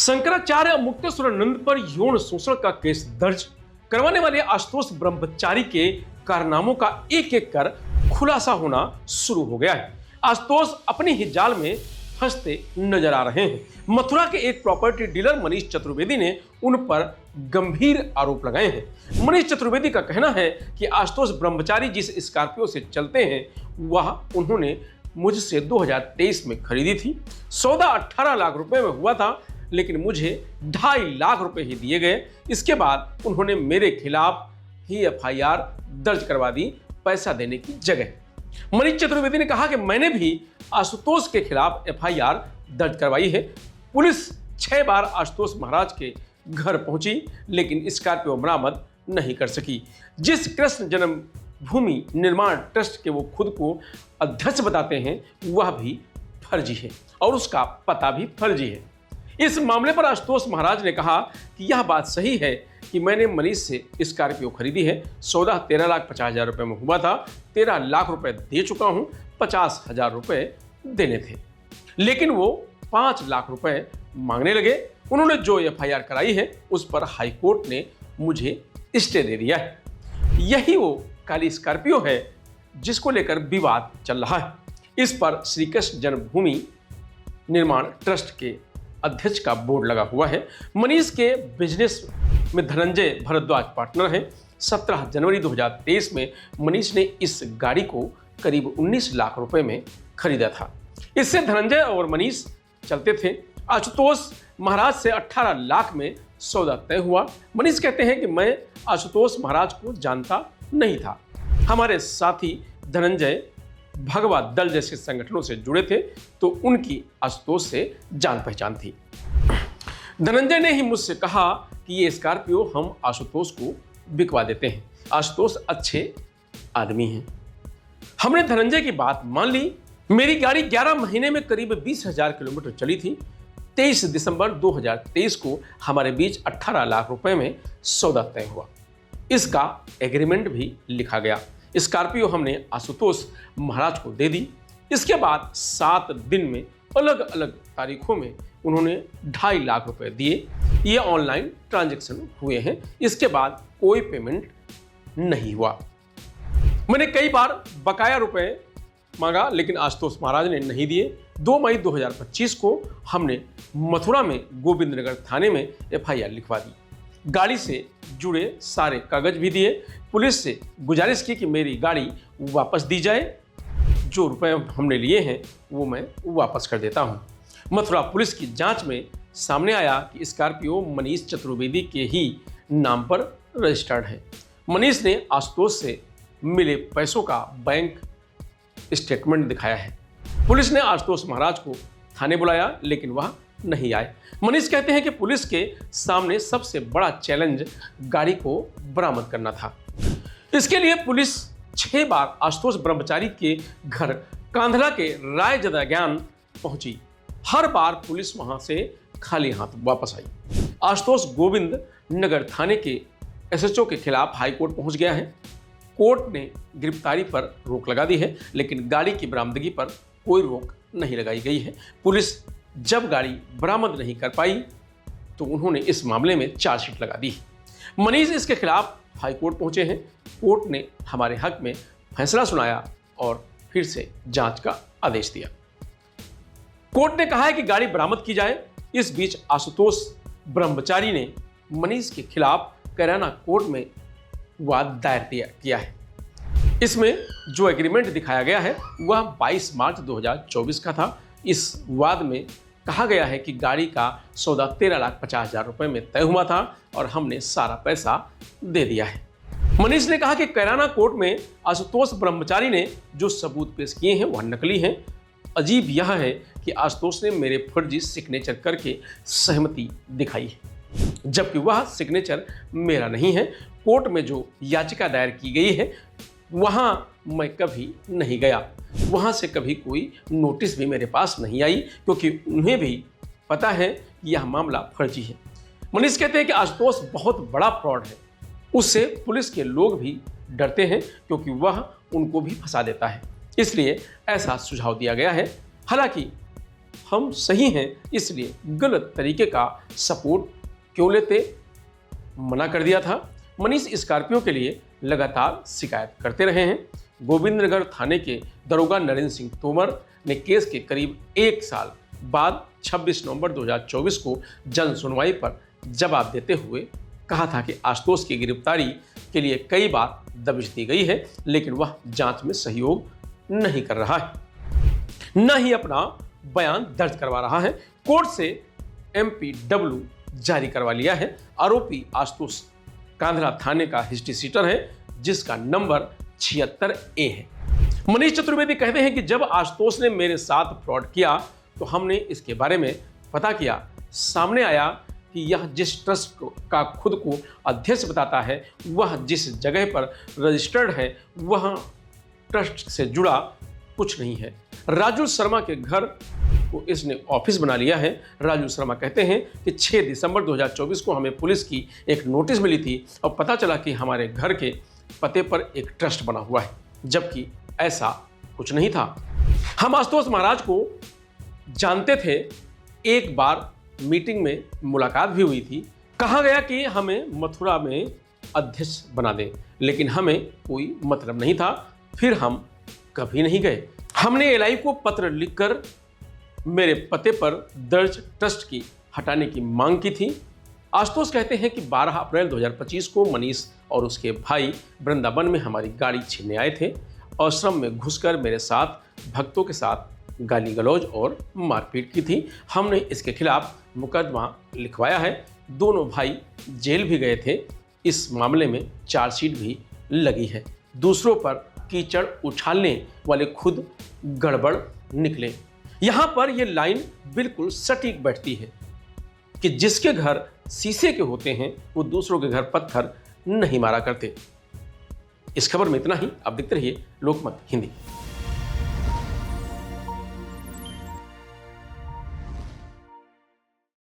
शंकराचार्य मुक्तेश्वरानंद पर यौन शोषण का केस दर्ज करवाने वाले आशुतोष ब्रह्मचारी के कारनामों का एक एक कर खुलासा होना शुरू हो गया है। आशुतोष अपनी ही जाल में फंसते नजर आ रहे हैं। मथुरा के एक प्रॉपर्टी डीलर मनीष चतुर्वेदी ने उन पर गंभीर आरोप लगाए हैं। मनीष चतुर्वेदी का कहना है कि आशुतोष ब्रह्मचारी जिस स्कॉर्पियो से चलते हैं वह उन्होंने मुझसे 2023 में खरीदी थी। सौदा 18 लाख रुपए में हुआ था, लेकिन मुझे 2.5 लाख रुपए ही दिए गए। इसके बाद उन्होंने मेरे खिलाफ ही FIR दर्ज करवा दी, पैसा देने की जगह। मनीष चतुर्वेदी ने कहा कि मैंने भी आशुतोष के खिलाफ FIR दर्ज करवाई है। पुलिस 6 बार आशुतोष महाराज के घर पहुंची, लेकिन स्कॉर्पियो बरामद नहीं कर सकी। जिस कृष्ण जन्मभूमि निर्माण ट्रस्ट के वो खुद को अध्यक्ष बताते हैं वह भी फर्जी है और उसका पता भी फर्जी है। इस मामले पर आशुतोष महाराज ने कहा कि यह बात सही है कि मैंने मनीष से स्कॉर्पियो खरीदी है। सौदा 13,50,000 रुपए में हुआ था। 13 लाख रुपए दे चुका हूं, 50,000 रुपए देने थे, लेकिन वो 5 लाख रुपए मांगने लगे। उन्होंने जो FIR कराई है उस पर हाईकोर्ट ने मुझे स्टे दे दिया है। यही वो काली स्कॉर्पियो है जिसको लेकर विवाद चल रहा है। इस पर श्री कृष्ण जन्मभूमि निर्माण ट्रस्ट के अध्यक्ष का बोर्ड लगा हुआ है। मनीष के बिजनेस में धनंजय भारद्वाज पार्टनर हैं। 17 जनवरी 2023 में मनीष ने इस गाड़ी को करीब 19 लाख रुपए में खरीदा था। इससे धनंजय और मनीष चलते थे। आशुतोष महाराज से 18 लाख में सौदा तय हुआ। मनीष कहते हैं कि मैं आशुतोष महाराज को जानता नहीं था। हमारे साथी धनंजय भगवा दल जैसे संगठनों से जुड़े थे, तो उनकी आशुतोष से जान पहचान थी। धनंजय ने ही मुझसे कहा कि ये स्कॉर्पियो हम आशुतोष को बिकवा देते हैं। आशुतोष अच्छे आदमी हैं। हमने धनंजय की बात मान ली। मेरी गाड़ी 11 महीने में करीब 20,000 किलोमीटर चली थी। 23 दिसंबर 2023 को हमारे बीच 18 लाख रुपए में सौदा तय हुआ। इसका एग्रीमेंट भी लिखा गया। स्कॉर्पियो हमने आशुतोष महाराज को दे दी। इसके बाद 7 दिन में अलग अलग तारीखों में उन्होंने 2.5 लाख रुपए दिए। ये ऑनलाइन ट्रांजैक्शन हुए हैं। इसके बाद कोई पेमेंट नहीं हुआ। मैंने कई बार बकाया रुपए मांगा, लेकिन आशुतोष महाराज ने नहीं दिए। 2 मई 2025 को हमने मथुरा में गोविंद नगर थाने में FIR लिखवा दी। गाड़ी से जुड़े सारे कागज भी दिए। पुलिस से गुजारिश की कि मेरी गाड़ी वापस दी जाए। जो रुपए हमने लिए हैं वो मैं वापस कर देता हूं। मथुरा पुलिस की जांच में सामने आया कि स्कॉर्पियो मनीष चतुर्वेदी के ही नाम पर रजिस्टर्ड है। मनीष ने आशुतोष से मिले पैसों का बैंक स्टेटमेंट दिखाया है। पुलिस ने आशुतोष महाराज को थाने बुलाया, लेकिन वह नहीं आए। मनीष कहते हैं कि पुलिस के सामने सबसे बड़ा चैलेंज गाड़ी को बरामद करना था। इसके लिए पुलिस 6 बार आशुतोष ब्रह्मचारी के घर कांधला के राय जदाज्ञान पहुंची। हर बार पुलिस वहां से खाली हाथ वापस आई। आशुतोष गोविंद नगर थाने के SHO के खिलाफ हाईकोर्ट पहुंच गया है। कोर्ट ने गिरफ्तारी पर रोक लगा दी है, लेकिन गाड़ी की बरामदगी पर कोई रोक नहीं लगाई गई है। पुलिस जब गाड़ी बरामद नहीं कर पाई तो उन्होंने इस मामले में चार्जशीट लगा दी। मनीष इसके खिलाफ हाईकोर्ट पहुंचे हैं। कोर्ट ने हमारे हक में फैसला सुनाया और फिर से जांच का आदेश दिया। कोर्ट ने कहा है कि गाड़ी बरामद की जाए। इस बीच आशुतोष ब्रह्मचारी ने मनीष के खिलाफ कैराना कोर्ट में वाद दायर किया है। इसमें जो एग्रीमेंट दिखाया गया है वह 22 मार्च 2024 का था। इस वाद में कहा गया है कि गाड़ी का सौदा 13,50,000 रुपए में तय हुआ था और हमने सारा पैसा दे दिया है। मनीष ने कहा कि कैराना कोर्ट में आशुतोष ब्रह्मचारी ने जो सबूत पेश किए हैं वह नकली हैं। अजीब यह है कि आशुतोष ने मेरे फर्जी सिग्नेचर करके सहमति दिखाई है, जबकि वह सिग्नेचर मेरा नहीं है। कोर्ट में जो याचिका दायर की गई है वहां मैं कभी नहीं गया। वहां से कभी कोई नोटिस भी मेरे पास नहीं आई, क्योंकि उन्हें भी पता है कि यह मामला फर्जी है। मनीष कहते हैं कि आशुतोष बहुत बड़ा फ्रॉड है। उससे पुलिस के लोग भी डरते हैं, क्योंकि वह उनको भी फंसा देता है। इसलिए ऐसा सुझाव दिया गया है। हालांकि हम सही हैं इसलिए गलत तरीके का सपोर्ट क्यों लेते, मना कर दिया था। मनीष स्कॉर्पियो के लिए लगातार शिकायत करते रहे हैं। गोविंदनगर थाने के दरोगा नरेंद्र सिंह तोमर ने केस के करीब 1 साल बाद 26 नवंबर 2024 को जन सुनवाई पर जवाब देते हुए कहा था कि आशुतोष की गिरफ्तारी के लिए कई बार दबिश दी गई है, लेकिन वह जांच में सहयोग नहीं कर रहा है, न ही अपना बयान दर्ज करवा रहा है। कोर्ट से MPW जारी करवा लिया है। आरोपी आशुतोष कांधरा थाने का हिस्ट्री सीटर है, जिसका नंबर 76A है। मनीष चतुर्वेदी कहते हैं कि जब आशुतोष ने मेरे साथ फ्रॉड किया तो हमने इसके बारे में पता किया। सामने आया कि यह जिस ट्रस्ट का खुद को अध्यक्ष बताता है, वह जिस जगह पर रजिस्टर्ड है, वह ट्रस्ट से जुड़ा कुछ नहीं है। राजू शर्मा के घर को इसने ऑफिस बना लिया है। राजू शर्मा कहते हैं कि 6 दिसंबर 2024 को हमें पुलिस की एक नोटिस मिली थी और पता चला कि हमारे घर के पते पर एक ट्रस्ट बना हुआ है, जबकि ऐसा कुछ नहीं था। हम आशुतोष महाराज को जानते थे। एक बार मीटिंग में मुलाकात भी हुई थी। कहा गया कि हमें मथुरा में अध्यक्ष बना दें, लेकिन हमें कोई मतलब नहीं था। फिर हम कभी नहीं गए। हमने LI को पत्र लिखकर मेरे पते पर दर्ज ट्रस्ट की हटाने की मांग की थी। आशुतोष कहते हैं कि 12 अप्रैल 2025 को मनीष और उसके भाई वृंदावन में हमारी गाड़ी छीनने आए थे। आश्रम में घुसकर मेरे साथ भक्तों के साथ गाली गलौज और मारपीट की थी। हमने इसके खिलाफ मुकदमा लिखवाया है। दोनों भाई जेल भी गए थे। इस मामले में चार्जशीट भी लगी है। दूसरों पर कीचड़ उछालने वाले खुद गड़बड़ निकले। यहाँ पर यह लाइन बिल्कुल सटीक बैठती है कि जिसके घर शीशे के होते हैं वो दूसरों के घर पत्थर नहीं मारा करते। इस खबर में इतना ही। आप देखते रहिए लोकमत हिंदी।